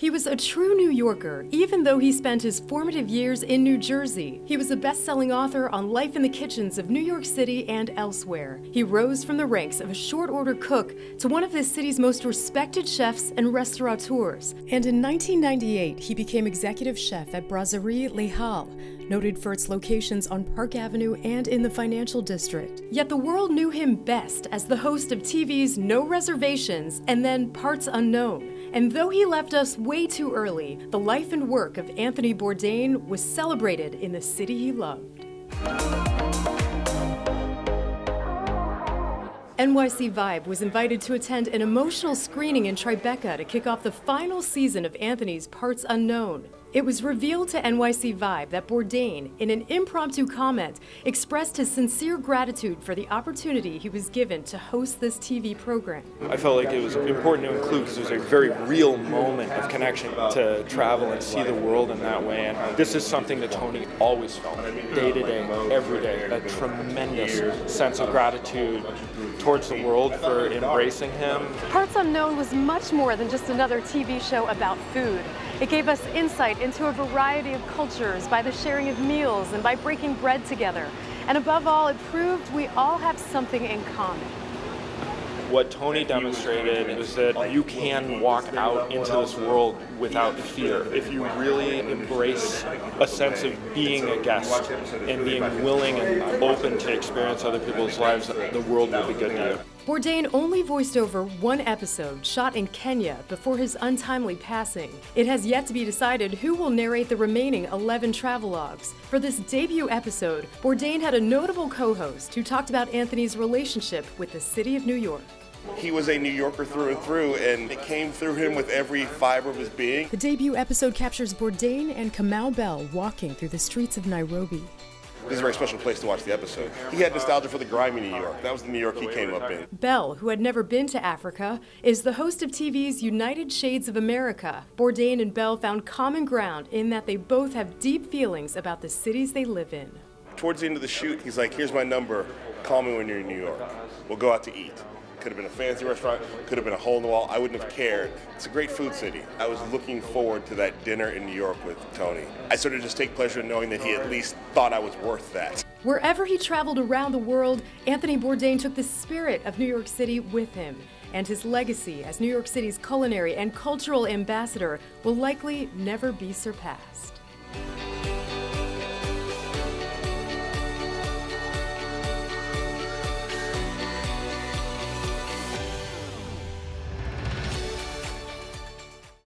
He was a true New Yorker, even though he spent his formative years in New Jersey. He was a best-selling author on life in the kitchens of New York City and elsewhere. He rose from the ranks of a short-order cook to one of this city's most respected chefs and restaurateurs. And in 1998, he became executive chef at Brasserie Les Halles, noted for its locations on Park Avenue and in the financial district. Yet the world knew him best as the host of TV's No Reservations and then Parts Unknown. And though he left us way too early, the life and work of Anthony Bourdain was celebrated in the city he loved. NYC VIBE was invited to attend an emotional screening in Tribeca to kick off the final season of Anthony's Parts Unknown. It was revealed to NYC VIBE that Bourdain, in an impromptu comment, expressed his sincere gratitude for the opportunity he was given to host this TV program. I felt like it was important to include because it was a very real moment of connection to travel and see the world in that way. And this is something that Tony always felt, day to day, every day, a tremendous sense of gratitude towards the world for embracing him. Parts Unknown was much more than just another TV show about food. It gave us insight into a variety of cultures by the sharing of meals and by breaking bread together. And above all, it proved we all have something in common. What Tony demonstrated is that you can walk out into this world without fear. If you really embrace a sense of being a guest and being willing and open to experience other people's lives, the world will be good to you. Bourdain only voiced over one episode shot in Kenya before his untimely passing. It has yet to be decided who will narrate the remaining 11 travelogues. For this debut episode, Bourdain had a notable co-host who talked about Anthony's relationship with the city of New York. He was a New Yorker through and through, and it came through him with every fiber of his being. The debut episode captures Bourdain and Kamau Bell walking through the streets of Nairobi. This is a very special place to watch the episode. He had nostalgia for the grimy New York. That was the New York he came up in. Bell, who had never been to Africa, is the host of TV's United Shades of America. Bourdain and Bell found common ground in that they both have deep feelings about the cities they live in. Towards the end of the shoot, he's like, here's my number, call me when you're in New York. We'll go out to eat. Could have been a fancy restaurant, could have been a hole in the wall, I wouldn't have cared. It's a great food city. I was looking forward to that dinner in New York with Tony. I sort of just take pleasure in knowing that he at least thought I was worth that. Wherever he traveled around the world, Anthony Bourdain took the spirit of New York City with him. And his legacy as New York City's culinary and cultural ambassador will likely never be surpassed.